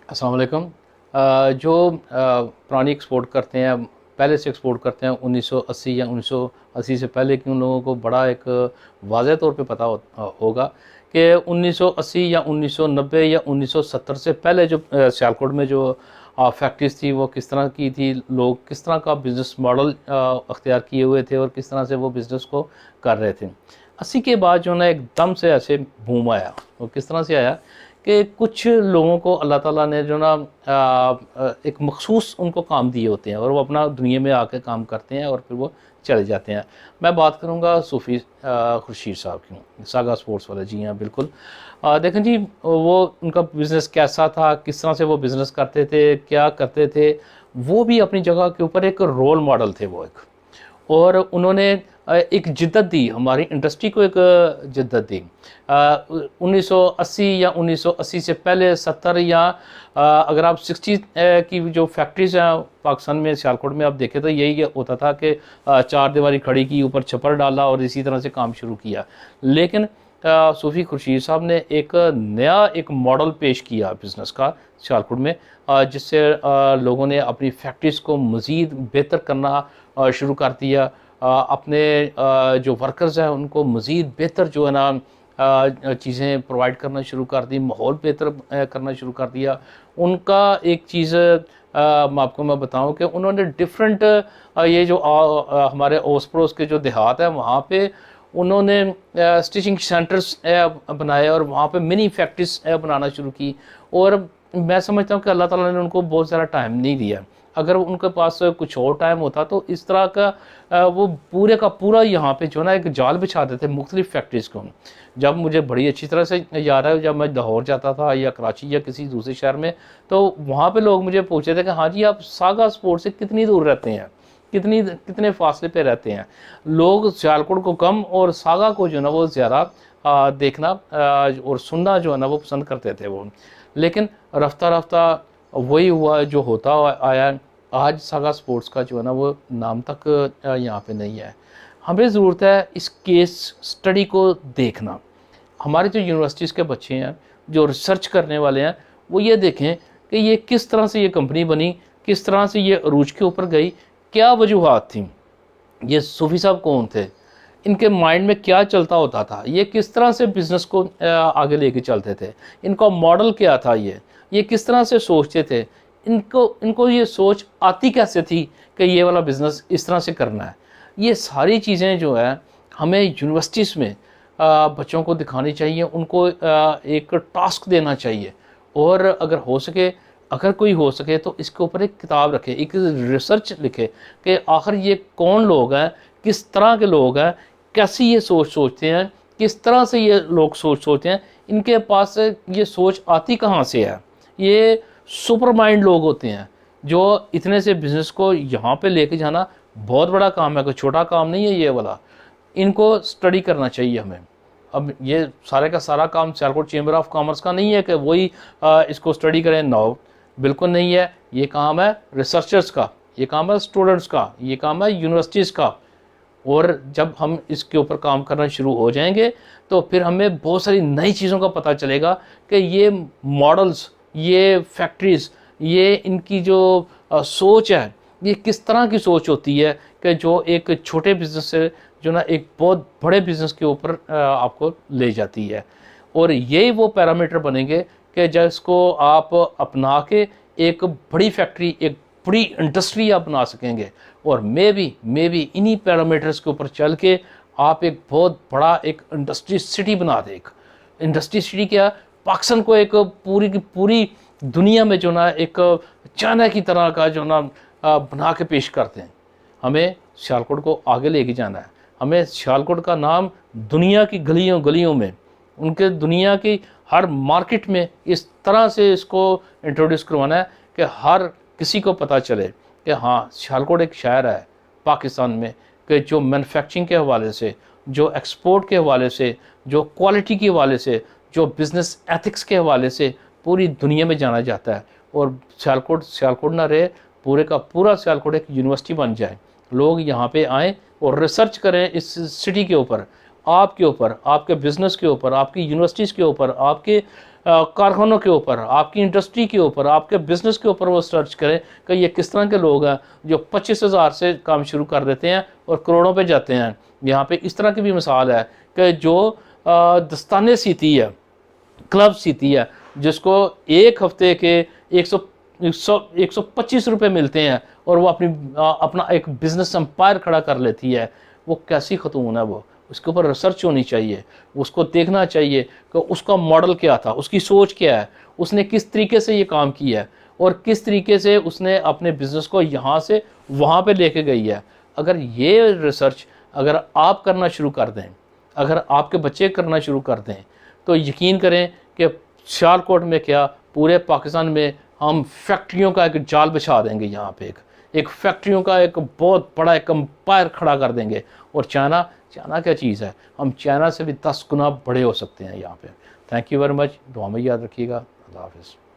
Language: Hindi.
अस्सलाम वालेकुम। जो पुरानी एक्सपोर्ट करते हैं, पहले से एक्सपोर्ट करते हैं 1980 या 1980 से पहले की, उन लोगों को बड़ा एक वाज़ेह तौर पे पता होगा कि 1980 या 1990 या 1970 से पहले जो सियालकोट में जो फैक्ट्रीज थी वो किस तरह की थी, लोग किस तरह का बिज़नेस मॉडल अख्तियार किए हुए थे और किस तरह से वो बिज़नेस को कर रहे थे। 80 के बाद जो ना एकदम से ऐसे बूम आया, वो किस तरह से आया कि कुछ लोगों को अल्लाह ताला ने जो ना एक मखसूस उनको काम दिए होते हैं और वो अपना दुनिया में आके काम करते हैं और फिर वो चले जाते हैं। मैं बात करूँगा सूफ़ी खुर्शीद साहब की, सागा स्पोर्ट्स वाले। जी हाँ, बिल्कुल। देखें जी, वो उनका बिज़नेस कैसा था, किस तरह से वो बिज़नेस करते थे, क्या करते थे, वो भी अपनी जगह के ऊपर एक रोल मॉडल थे वो एक। और उन्होंने एक जिद्दत दी, हमारी इंडस्ट्री को एक जिद्दत दी। 1980 या 1980 से पहले 70 या अगर आप 60 की जो फैक्ट्रीज़ हैं पाकिस्तान में, सियालकोट में आप देखें तो यही होता था कि चार दीवारी खड़ी की, ऊपर छप्पर डाला और इसी तरह से काम शुरू किया। लेकिन सूफ़ी खुर्शीद साहब ने एक नया एक मॉडल पेश किया बिज़नेस का सियालकोट में, जिससे लोगों ने अपनी फैक्ट्रीज़ को मज़ीद बेहतर करना शुरू कर दिया। अपने जो वर्कर्स हैं उनको मज़ीद बेहतर जो है ना चीज़ें प्रोवाइड करना शुरू कर दी, माहौल बेहतर करना शुरू कर दिया। उनका एक चीज़ मैं बताऊं कि उन्होंने डिफरेंट ये जो हमारे ओस पड़ोस के जो देहात है वहाँ पे उन्होंने स्टिचिंग सेंटर्स बनाए और वहाँ पे मिनी फैक्ट्रीज बनाना शुरू की। और मैं समझता हूँ कि अल्लाह ताला ने उनको बहुत ज़्यादा टाइम नहीं दिया। अगर उनके पास कुछ और टाइम होता तो इस तरह का वो पूरे का पूरा यहाँ पे जो ना एक जाल बिछा देते मुख्तलिफ फैक्ट्रीज़ को। जब मुझे बड़ी अच्छी तरह से याद है, जब मैं लाहौर जाता था या कराची या किसी दूसरे शहर में, तो वहाँ पे लोग मुझे पूछते थे कि हाँ जी, आप सागा स्पोर्ट से कितनी दूर रहते हैं, कितने फासले पे रहते हैं। लोग सियालकोट को कम और सागा को जो ना वो ज़्यादा देखना और सुनना जो है ना वो पसंद करते थे वो। लेकिन रफ्ता रफ्ता वही हुआ जो होता आया। आज सागा स्पोर्ट्स का जो है ना वो नाम तक यहाँ पे नहीं है। हमें ज़रूरत है इस केस स्टडी को देखना। हमारे जो यूनिवर्सिटीज़ के बच्चे हैं, जो रिसर्च करने वाले हैं, वो ये देखें कि ये किस तरह से ये कंपनी बनी, किस तरह से ये अरूज के ऊपर गई, क्या वजूहात थी, ये सूफ़ी साहब कौन थे, इनके माइंड में क्या चलता होता था, ये किस तरह से बिज़नेस को आगे लेके चलते थे, इनका मॉडल क्या था, ये किस तरह से सोचते थे, इनको ये सोच आती कैसे थी कि ये वाला बिज़नेस इस तरह से करना है। ये सारी चीज़ें जो है हमें यूनिवर्सिटीज़ में बच्चों को दिखानी चाहिए, उनको एक टास्क देना चाहिए। और अगर कोई हो सके तो इसके ऊपर एक किताब रखे, एक रिसर्च लिखे कि आखिर ये कौन लोग हैं, किस तरह के लोग हैं, कैसी ये सोचते हैं, किस तरह से ये लोग सोचते हैं, इनके पास ये सोच आती कहाँ से है। ये सुपर माइंड लोग होते हैं जो इतने से बिज़नेस को यहाँ पे लेके जाना बहुत बड़ा काम है, कोई छोटा काम नहीं है ये वाला। इनको स्टडी करना चाहिए हमें। अब ये सारे का सारा काम सियालकोट चेंबर ऑफ कॉमर्स का नहीं है कि वही इसको स्टडी करें। नो, बिल्कुल नहीं है। ये काम है रिसर्चर्स का, ये काम है स्टूडेंट्स का, ये काम है यूनिवर्सिटीज़ का। और जब हम इसके ऊपर काम करना शुरू हो जाएंगे तो फिर हमें बहुत सारी नई चीज़ों का पता चलेगा कि ये मॉडल्स, ये फैक्ट्रीज़, ये इनकी जो सोच है, ये किस तरह की सोच होती है कि जो एक छोटे बिज़नेस से जो ना एक बहुत बड़े बिज़नेस के ऊपर आपको ले जाती है। और यही वो पैरामीटर बनेंगे कि जिसको आप अपना के एक बड़ी फैक्ट्री, एक बड़ी इंडस्ट्री आप बना सकेंगे। और मे बी इन्हीं पैरामीटर्स के ऊपर चल के आप एक बहुत बड़ा एक इंडस्ट्री सिटी बना दें। एक इंडस्ट्री सिटी क्या, पाकिस्तान को एक पूरी की पूरी दुनिया में जो ना एक चाइना की तरह का जो ना बना के पेश करते हैं। हमें सियालकोट को आगे लेके जाना है। हमें सियालकोट का नाम दुनिया की गलियों गलियों में, उनके दुनिया की हर मार्केट में इस तरह से इसको इंट्रोड्यूस करवाना है कि हर किसी को पता चले कि हाँ, सियालकोट एक शहर है पाकिस्तान में कि जो मैन्युफैक्चरिंग के हवाले से, जो एक्सपोर्ट के हवाले से, जो क्वालिटी के हवाले से, जो बिज़नेस एथिक्स के हवाले से पूरी दुनिया में जाना जाता है। और सियालकोट ना रहे, पूरे का पूरा सियालकोट एक यूनिवर्सिटी बन जाए। लोग यहाँ पे आएँ और रिसर्च करें इस सिटी के ऊपर, आपके बिज़नेस के ऊपर, आपकी यूनिवर्सिटीज़ के ऊपर, आपके कारखानों के ऊपर, आपकी इंडस्ट्री के ऊपर, आपके बिजनेस के ऊपर वो सर्च करें कि ये किस तरह के लोग हैं जो 25,000 से काम शुरू कर देते हैं और करोड़ों पे जाते हैं। यहाँ पे इस तरह की भी मिसाल है कि जो दस्ताने सीती है, क्लब सीती है, जिसको एक हफ्ते के 125 रुपये मिलते हैं और वो अपना एक बिजनेस एम्पायर खड़ा कर लेती है। वो कैसी खतून है, वो उसके ऊपर रिसर्च होनी चाहिए, उसको देखना चाहिए कि उसका मॉडल क्या था, उसकी सोच क्या है, उसने किस तरीके से ये काम किया है और किस तरीके से उसने अपने बिज़नेस को यहाँ से वहाँ पे लेके गई है। अगर ये रिसर्च अगर आप करना शुरू कर दें, अगर आपके बच्चे करना शुरू कर दें, तो यकीन करें कि सियालकोट में क्या पूरे पाकिस्तान में हम फैक्ट्रियों का एक जाल बिछा देंगे। यहाँ पे एक फैक्ट्रियों का एक बहुत बड़ा एक एम्पायर खड़ा कर देंगे। और चाइना क्या चीज़ है, हम चाइना से भी 10 गुना बड़े हो सकते हैं यहाँ पे। थैंक यू वेरी मच, दुआ में याद रखिएगा। अल्लाह हाफ़िज़।